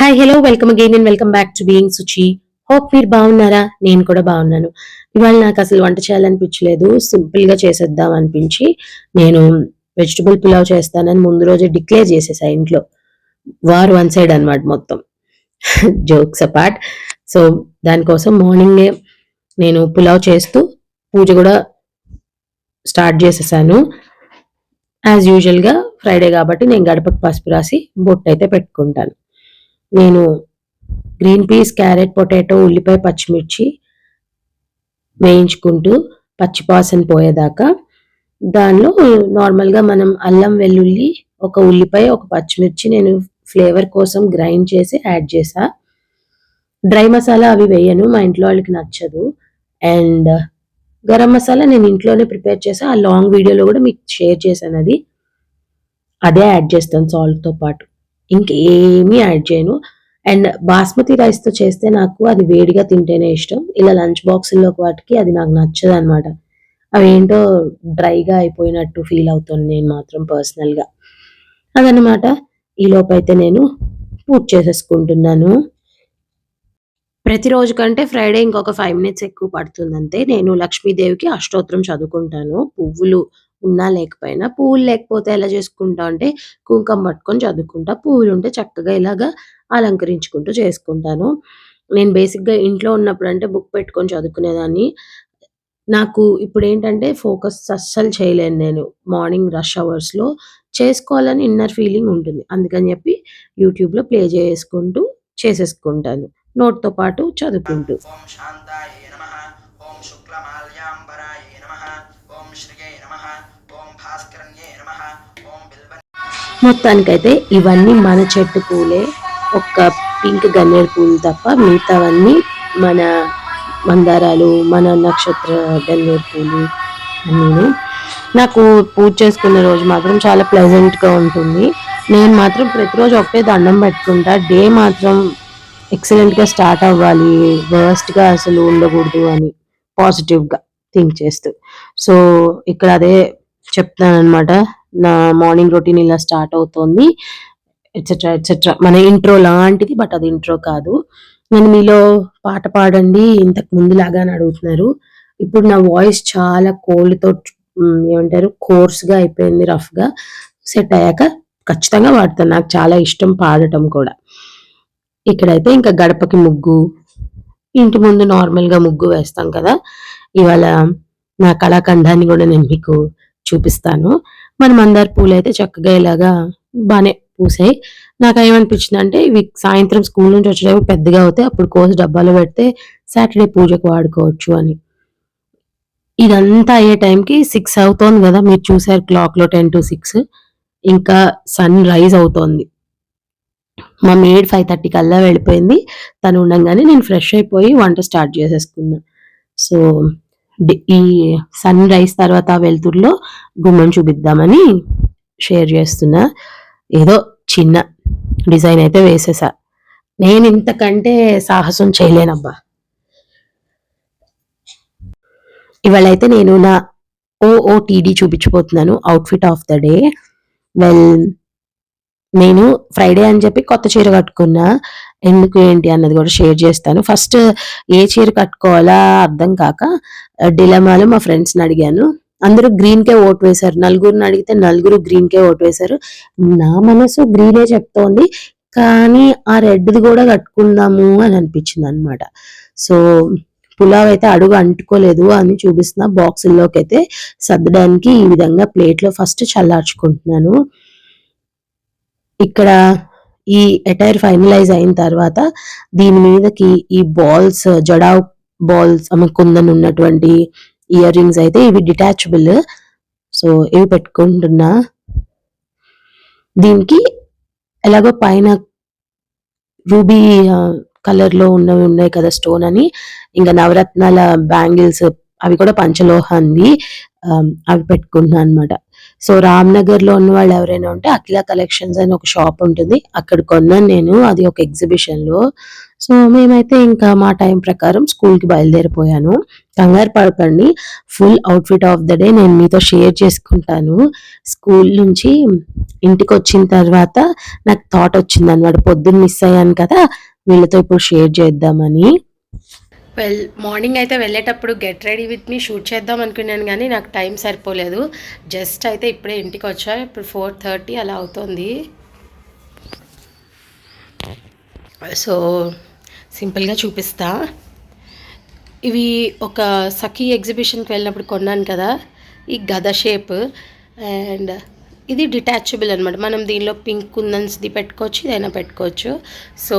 Hi hello welcome again and welcome back to being Suchi. Hope మీరు బాగున్నారా? నేను కూడా బాగున్నాను. ఇవాళ నాకు అసలు వంట చేయాలనిపించలేదు, సింపుల్ గా చేసేద్దాం అనిపించి నేను వెజిటబుల్ పులావ్ చేస్తానని ముందు రోజే డిక్లేర్ చేసేసా ఇంట్లో. వార్ వన్ సైడ్ అన్నమాట మొత్తం. Jokes apart. సో దానికోసం మార్నింగే నేను పులావ్ చేస్తూ పూజ కూడా స్టార్ట్ చేసేసాను. యాజ్ యూజువల్ గా ఫ్రైడే కాబట్టి నేను గడపకు పసుపు రాసి బొట్టు అయితే పెట్టుకుంటాను. నేను గ్రీన్ పీస్, క్యారెట్, పొటాటో, ఉల్లిపాయ, పచ్చిమిర్చి వేయించుకుంటూ పచ్చివాసన పోయేదాకా, దానిలో నార్మల్గా మనం అల్లం వెల్లుల్లి, ఒక ఉల్లిపాయ, ఒక పచ్చిమిర్చి నేను ఫ్లేవర్ కోసం గ్రైండ్ చేసి యాడ్ చేసా. డ్రై మసాలా అవి వేయను, మా ఇంట్లో వాళ్ళకి నచ్చదు. అండ్ గరం మసాలా నేను ఇంట్లోనే ప్రిపేర్ చేసా, ఆ లాంగ్ వీడియోలో కూడా మీకు షేర్ చేశాను. అదే యాడ్ చేస్తాను సాల్ట్తో పాటు, ఇంకేమీ యాడ్ చేయను. అండ్ బాస్మతి రైస్తో చేస్తే నాకు అది వేడిగా తింటేనే ఇష్టం. ఇలా లంచ్ బాక్సుల్లోకి వాటికి అది నాకు నచ్చదు అనమాట. అవి ఏంటో డ్రైగా అయిపోయినట్టు ఫీల్ అవుతాను నేను మాత్రం పర్సనల్గా. అదనమాట. ఈ లోపైతే నేను పూజ చేసేసుకుంటున్నాను. ప్రతిరోజు కంటే ఫ్రైడే ఇంకొక 5 మినిట్స్ ఎక్కువ పడుతుందంతే. నేను లక్ష్మీదేవికి అష్టోత్తరం చదువుకుంటాను. పువ్వులు ఉన్నా లేకపోయినా. పువ్వులు లేకపోతే ఎలా చేసుకుంటా అంటే కుంకుమ పట్టుకొని చదువుకుంటా. పువ్వులు ఉంటే చక్కగా ఇలాగా అలంకరించుకుంటూ చేసుకుంటాను. నేను బేసిక్‌గా ఇంట్లో ఉన్నప్పుడు అంటే బుక్ పెట్టుకొని చదువుకునేదాన్ని. నాకు ఇప్పుడేంటంటే ఫోకస్ అస్సలు చేయలేను నేను. మార్నింగ్ రష్ అవర్స్‌లో చేసుకోవాలని ఇన్నర్ ఫీలింగ్ ఉంటుంది. అందుకని చెప్పి యూట్యూబ్‌లో ప్లే చేసుకుంటూ చేసేసుకుంటాను, నోట్‌తో పాటు చదువుకుంటూ. ఓం శాంతాయే నమః. ఓం శుక్లమాల్యాంబరాయే నమః. ఓం శ్రియే నమః. ఓం భాస్కరన్యే నమః. ఓం బిల్వ మొత్తానికైతే ఇవన్నీ మన చెట్టు పూలే. ఒక్క పింక్ గన్నేరు పూలు తప్ప మిగతావన్నీ మన మందారాలు, మన నక్షత్ర గన్నేరు పూలు అన్నీను. నాకు పూజ చేసుకునే రోజు మాత్రం చాలా ప్లెజెంట్‌గా ఉంటుంది. నేను మాత్రం ప్రతిరోజు ఒకటే దండం పెట్టుకుంటా. డే మాత్రం ఎక్సలెంట్‌గా స్టార్ట్ అవ్వాలి, వర్స్ట్‌గా అసలు ఉండకూడదు అని పాజిటివ్‌గా థింక్ చేస్తూ. సో ఇక్కడ అదే చెప్తాననమాట. నా మార్నింగ్ రొటీన్ ఇలా స్టార్ట్ అవుతోంది. Etcetera etcetera. మన ఇంట్రో లాంటిది, బట్ అది ఇంట్రో కాదు. నేను మీలో పాట పాడండి ఇంతకు ముందులాగా అని అడుగుతున్నారు. ఇప్పుడు నా వాయిస్ చాలా కోల్డ్‌తో ఏమంటారు కోర్స్‌గా అయిపోయింది, రఫ్‌గా. సెట్ అయ్యాక ఖచ్చితంగా పాడతాను. నాకు చాలా ఇష్టం పాడటం కూడా. ఇక్కడైతే ఇంకా గడపకి ముగ్గు, ఇంటి ముందు నార్మల్‌గా ముగ్గు వేస్తాం కదా! ఇవాళ నా కళాఖండాన్ని గూడా నేను మీకు చూపిస్తాను. మన మందార పూలైతే చక్కగా ఇలాగా బానే పూసాయి. నాకేమనిపించిందంటే ఇవి సాయంత్రం స్కూల్ నుంచి వచ్చేటప్పుడు పెద్దగా అవుతాయి. అప్పుడు కోసి డబ్బాలో పెడితే సాటర్‌డే పూజకు వాడుకోవచ్చు అని. ఇదంతా అయ్యే టైంకి 6 అవుతోంది గదా! మీరు చూసారు క్లాక్‌లో 10-6. ఇంకా సన్ రైజ్ అవుతోంది. మా మెయిడ్ 5:30 కల్లా వెళ్ళిపోయింది. తను ఉండంగానే నేను ఫ్రెష్ అయిపోయి వంట స్టార్ట్ చేసేసుకున్నా. సో, ఈ సన్ రైజ్ తర్వాత వెలుతురులో గుమ్మం చూపిద్దామని షేర్ చేస్తున్నా. ఏదో చిన్న డిజైన్ అయితే వేసేసా. నేను ఇంతకంటే సాహసం చేయలేనబ్బా! ఇవాళైతే నేను నా ఓఓటీడీ చూపించబోతున్నాను. Outfit of the day. Well, నేను ఫ్రైడే అని చెప్పి కొత్త చీర కట్టుకున్నా. ఎందుకు ఏంటి అన్నది కూడా షేర్ చేస్తాను. ఫస్ట్ ఏ చీర కట్టుకోవాలా అర్థం కాక డిలమాలో మా ఫ్రెండ్స్‌ని అడిగాను. అందరూ గ్రీన్‌కే ఓటు వేశారు. నలుగురిని అడిగితే నలుగురు గ్రీన్‌కే ఓటు వేశారు. నా మనసు గ్రీనే చెప్తోంది. కానీ ఆ రెడ్‌ది కూడా కట్టుకుందాము అని అనిపించిందనమాట. సో పులావ్ అయితే అడుగు అంటుకోలేదు అని చూపిస్తున్నా. బాక్సుల్లోకైతే సర్దడానికి ఈ విధంగా ప్లేట్‌లో ఫస్ట్ చల్లార్చుకుంటున్నాను. ఇక్కడ ఈ అటైర్ ఫైనలైజ్ అయిన తర్వాత దీని మీదకి ఈ బాల్స్, జడావ్ బాల్స్ కుందన్ ఉన్నటువంటి ఇయర్ రింగ్స్ అయితే ఇవి డిటాచబుల్. సో ఇవి పెట్టుకుంటున్నా. దీనికి ఎలాగో పైన రూబీ కలర్‌లో ఉన్నవి ఉన్నాయి కదా స్టోన్ అని, ఇంకా నవరత్నాల బ్యాంగిల్స్ అవి కూడా పంచలోహాన్వి, అవి పెట్టుకుంటున్నా అనమాట. సో రామ్నగర్లో ఉన్న వాళ్ళు ఎవరైనా ఉంటే అఖిల కలెక్షన్స్ అని ఒక షాప్ ఉంటుంది, అక్కడ కొన్నాను నేను, అది ఒక ఎగ్జిబిషన్లో. సో మేమైతే ఇంకా మా టైం ప్రకారం స్కూల్కి బయలుదేరిపోయాను. కంగారు పడకండి, full outfit of the day నేను మీతో షేర్ చేసుకుంటాను. స్కూల్ నుంచి ఇంటికి వచ్చిన తర్వాత నాకు థాట్ వచ్చింది అనమాట, పొద్దున్న మిస్ అయ్యాను కదా, వీళ్ళతో ఇప్పుడు షేర్ చేద్దామని. మార్నింగ్ అయితే వెళ్ళేటప్పుడు get ready with me shoot చేద్దాం అనుకున్నాను, కానీ నాకు టైం సరిపోలేదు. జస్ట్ అయితే ఇప్పుడే ఇంటికి వచ్చా, ఇప్పుడు 4:30 అలా అవుతుంది. సో సింపుల్గా చూపిస్తా. ఇవి ఒక సఖీ ఎగ్జిబిషన్కి వెళ్ళినప్పుడు కొన్నాను కదా, ఈ గద షేప్, అండ్ ఇది డిటాచబుల్ అనమాట. మనం దీనిలో పింక్ కుందన్స్ది పెట్టుకోవచ్చు, ఇదైనా పెట్టుకోవచ్చు. సో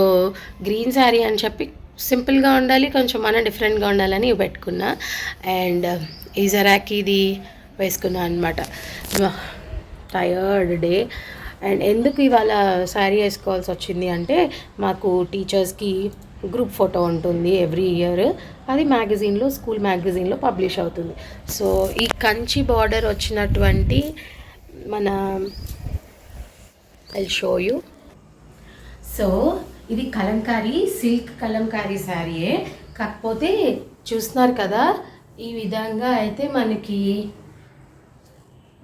గ్రీన్ శారీ అని చెప్పి సింపుల్గా ఉండాలి, కొంచెం మన డిఫరెంట్గా ఉండాలని ఇవి పెట్టుకున్నా. అండ్ ఈ జరాకీది వేసుకున్నా అనమాట. Tired day. అండ్ ఎందుకు ఇవాళ శారీ వేసుకోవాల్సి వచ్చింది అంటే, మాకు టీచర్స్కి గ్రూప్ ఫోటో ఉంటుంది ఎవ్రీ ఇయర్, అది మ్యాగజైన్లో, స్కూల్ మ్యాగజైన్లో పబ్లిష్ అవుతుంది. సో ఈ కంచి బార్డర్ వచ్చినటువంటి మన ఐ షో యూ. సో ఇది కలంకారీ, సిల్క్ కలంకారీ శారీయే, కాకపోతే చూస్తున్నారు కదా ఈ విధంగా అయితే మనకి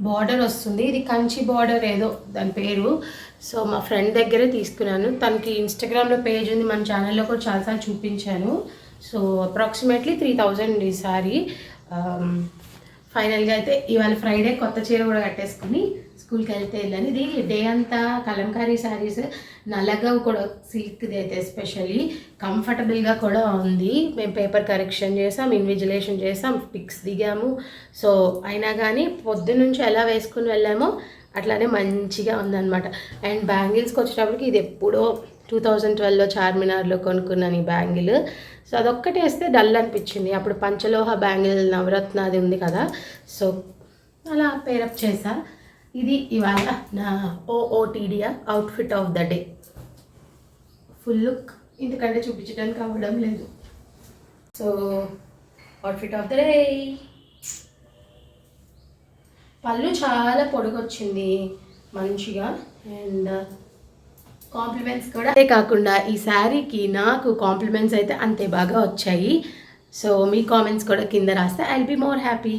బార్డర్ వస్తుంది. ఇది కంచి బార్డర్ ఏదో దాని పేరు. సో మా ఫ్రెండ్ దగ్గరే తీసుకున్నాను, తనకి ఇన్స్టాగ్రామ్లో పేజ్ ఉంది, మన ఛానల్లో కూడా చాలాసార్లు చూపించాను. సో అప్రాక్సిమేట్లీ 3000 ఈ సారీ. ఫైనల్గా అయితే ఇవాళ ఫ్రైడే కొత్త చీర కూడా కట్టేసుకుని స్కూల్కి వెళ్తే వెళ్ళాను. ఇది డే అంతా కలంకారీ శారీస్, నల్లగా కూడా సిల్క్ది అయితే ఎస్పెషల్లీ కంఫర్టబుల్గా కూడా ఉంది. మేము పేపర్ కరెక్షన్ చేసాం, ఇన్విజిలేషన్ చేసాం, పిక్స్ దిగాము. సో అయినా కానీ పొద్దున్న నుంచి ఎలా వేసుకుని వెళ్ళామో అట్లానే మంచిగా ఉందన్నమాట. అండ్ బ్యాంగిల్స్కి వచ్చేటప్పటికి ఇది ఎప్పుడో 2012లో చార్మినార్లో కొనుక్కున్నాను ఈ బ్యాంగిల్. సో అదొక్కటి వేస్తే డల్ అనిపించింది. అప్పుడు పంచలోహ బ్యాంగిల్ నవరత్న అది ఉంది కదా, సో అలా పేరప్ చేసా. ఇది ఇవాళ నా ఓఓటీడియా outfit of the day. Full look ఇంతకంటే చూపించడానికి అవ్వడం లేదు. So outfit of the day. పళ్ళు చాలా పొడుగొచ్చింది మంచిగా, అండ్ కాంప్లిమెంట్స్ కూడా అంతే కాకుండా ఈ శారీకి నాకు కాంప్లిమెంట్స్ అయితే అంతే బాగా వచ్చాయి. సో మీ కామెంట్స్ కూడా కింద రాస్తే I will be more happy.